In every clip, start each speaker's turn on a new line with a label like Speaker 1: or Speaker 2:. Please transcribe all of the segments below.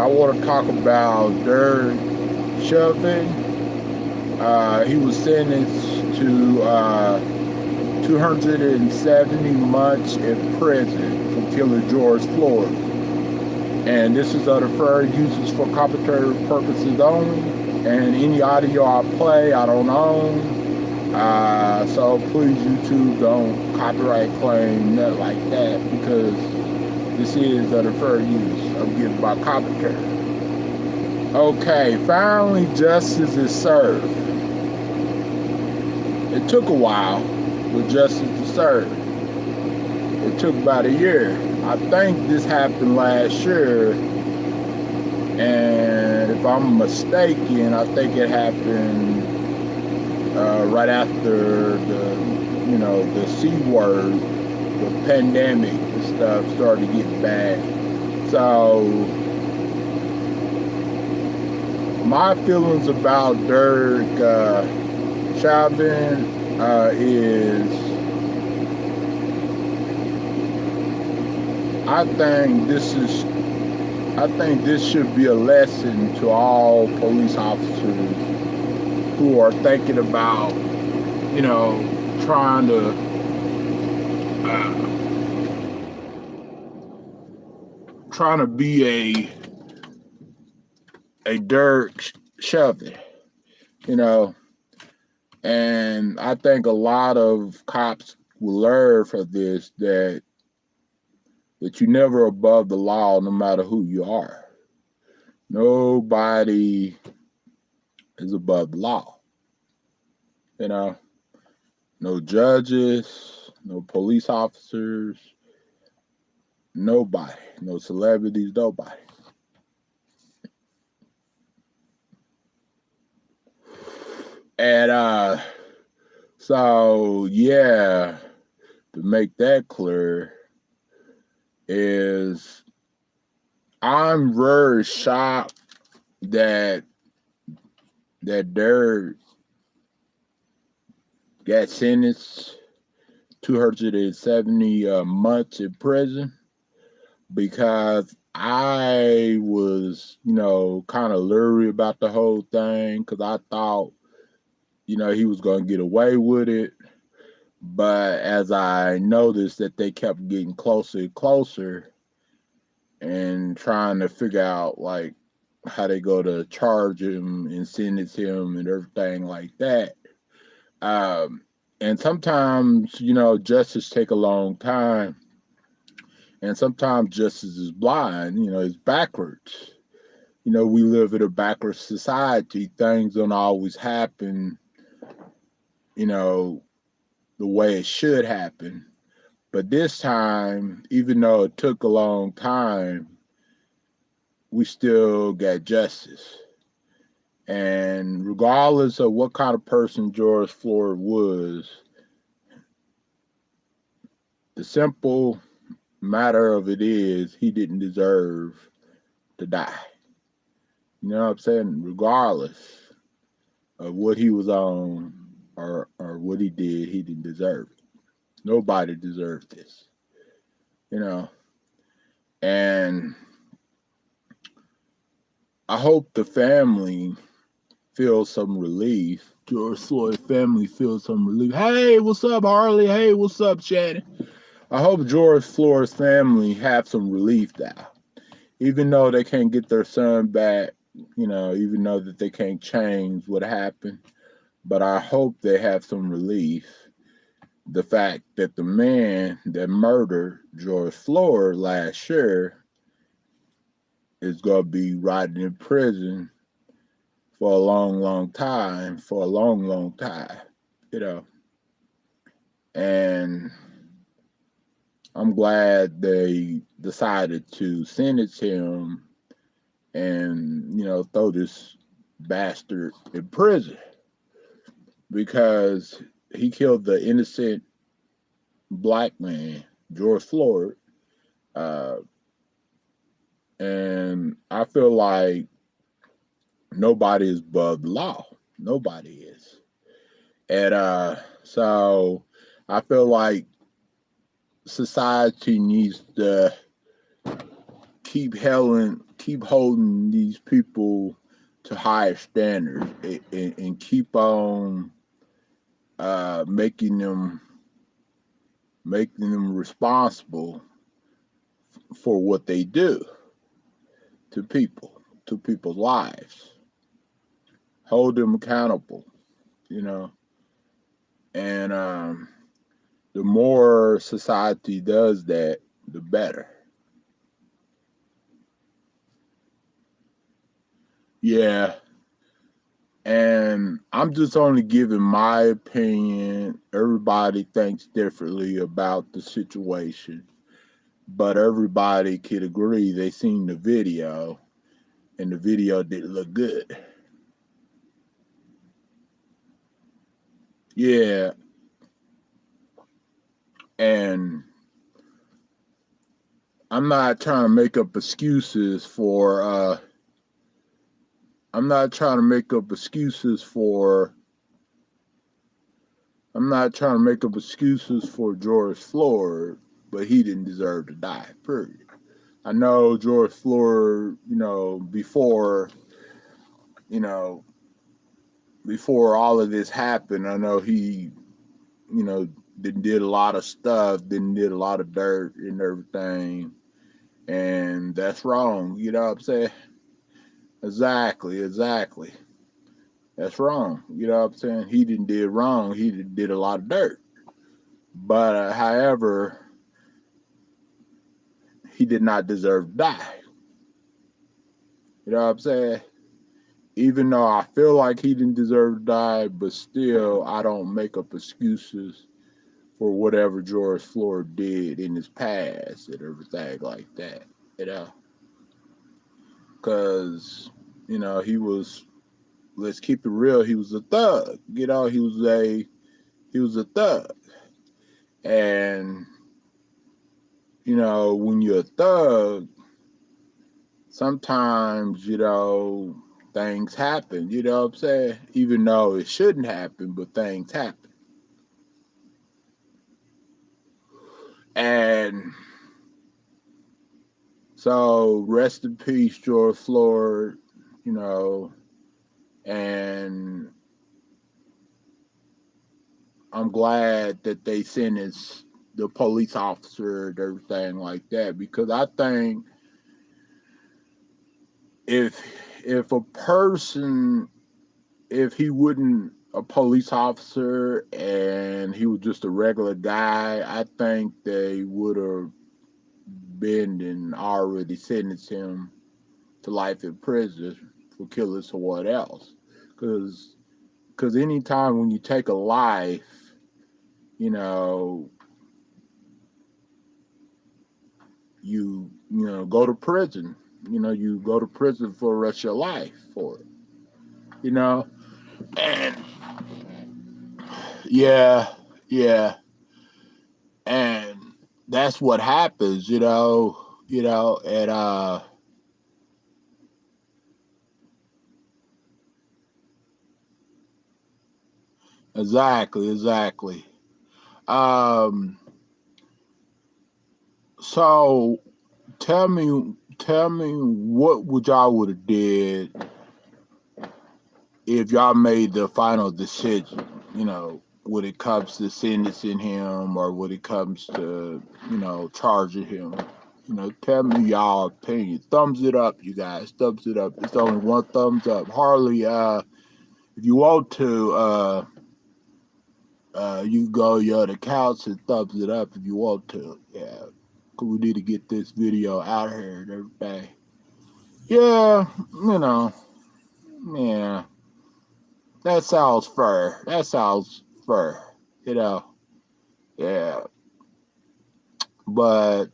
Speaker 1: I want to talk about Derek Chauvin. He was sentenced to 270 months in prison for killing George Floyd. And this is under fair uses for copyright purposes only. And any audio I play, I don't own. So please, YouTube, don't copyright claim nothing like that, because this is under fair use. I'm getting my copyright. Okay, finally justice is served. It took a while, but justice is served. It took about a year. I think this happened last year, and if I'm mistaken, I think it happened right after the C word, the pandemic and stuff started to get bad. So my feelings about Derek Chauvin is, I think this should be a lesson to all police officers who are thinking about, trying to be a Derek Chauvin, and I think a lot of cops will learn from this that you're never above the law, no matter who you are. Nobody is above the law. No judges, no police officers, nobody, no celebrities, nobody. And so yeah, to make that clear, is I'm very shocked that Derek got sentenced 270 months in prison, because I was, kind of leery about the whole thing, because I thought, he was going to get away with it. But as I noticed that they kept getting closer and closer and trying to figure out, like, how they go to charge him and sentence him and everything like that. And sometimes, justice take a long time. And sometimes justice is blind, it's backwards. We live in a backwards society. Things don't always happen, the way it should happen. But this time, even though it took a long time, we still got justice. And regardless of what kind of person George Floyd was, the simple matter of it is he didn't deserve to die. You know what I'm saying? Regardless of what he was on or what he did, he didn't deserve it. Nobody deserved this. And I hope the family feels some relief. George Floyd family feels some relief. Hey, what's up, Harley? Hey, what's up, Shannon? I hope George Floyd's family have some relief now. Even though they can't get their son back, even though that they can't change what happened. But I hope they have some relief. The fact that the man that murdered George Floyd last year is going to be rotting in prison for a long, long time, And I'm glad they decided to sentence him and, throw this bastard in prison, because he killed the innocent black man, George Floyd. And I feel like nobody is above the law. Nobody is. And so I feel like society needs to keep keep holding these people to higher standards and keep on making them responsible for what they do to people's lives. Hold them accountable, you know. And the more society does that, the better. Yeah. And I'm just only giving my opinion. Everybody thinks differently about the situation, but everybody could agree they seen the video, and the video didn't look good. Yeah. And I'm not trying to make up excuses for I'm not trying to make up excuses for George Floyd, but he didn't deserve to die, period. I know George Floyd, before all of this happened, I know he, did a lot of stuff, did a lot of dirt and everything. And that's wrong. You know what I'm saying? Exactly. That's wrong. You know what I'm saying? He did wrong. He did a lot of dirt. But however, he did not deserve to die. You know what I'm saying? Even though I feel like he didn't deserve to die, but still, I don't make up excuses for whatever George Floyd did in his past and everything like that. Because, he was, let's keep it real, he was a thug. He was a thug. And, when you're a thug, sometimes, things happen, you know what I'm saying? Even though it shouldn't happen, but things happen. And so rest in peace, George Floyd, and I'm glad that they sentenced the police officer and everything like that, because I think if he wasn't a police officer and he was just a regular guy, I think they would have been and already sentenced him to life in prison for killing someone else. Because anytime when you take a life, you go to prison. You go to prison for the rest of your life for it. And yeah, and that's what happens, and exactly. So tell me what would y'all would have did if y'all made the final decision, when it comes to sentencing him or when it comes to, charging him. Tell me y'all opinion. Thumbs it up, you guys. Thumbs it up. It's only one thumbs up. Harley, if you want to, you can go your other accounts and thumbs it up if you want to. Yeah. Cause we need to get this video out here and everything. Yeah, yeah. That sounds fair. Yeah. But,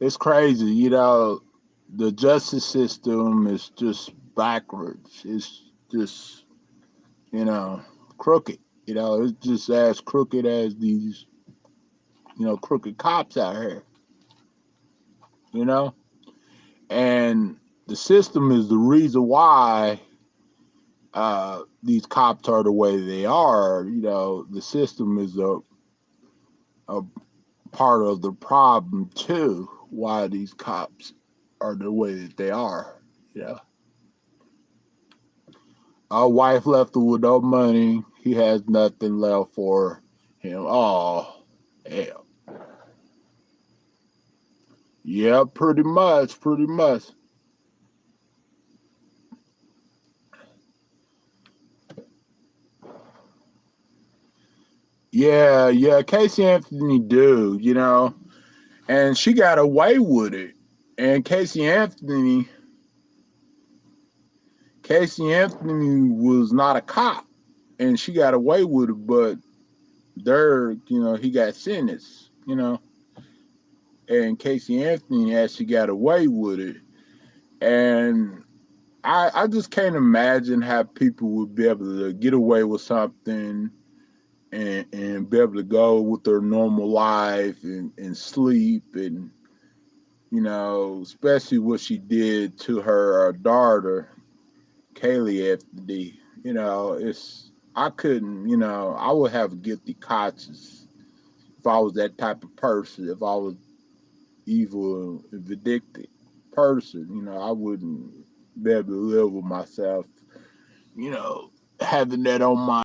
Speaker 1: it's crazy, the justice system is just backwards. It's just, crooked. It's just as crooked as these, crooked cops out here. And the system is the reason why these cops are the way they are. The system is a part of the problem too, why these cops are the way that they are. Yeah. Our wife left him with no money. He has nothing left for him. Oh, hell. Yeah, pretty much, pretty much. Yeah, yeah, Casey Anthony do, and she got away with it. And Casey Anthony was not a cop, and she got away with it, but he got sentenced, and Casey Anthony actually got away with it. And I just can't imagine how people would be able to get away with something and be able to go with their normal life and sleep and especially what she did to her daughter, Kaylee Anthony. I couldn't, I would have a guilty conscience if I was that type of person. If I was evil and vindictive person, I wouldn't be able to live with myself, having that on my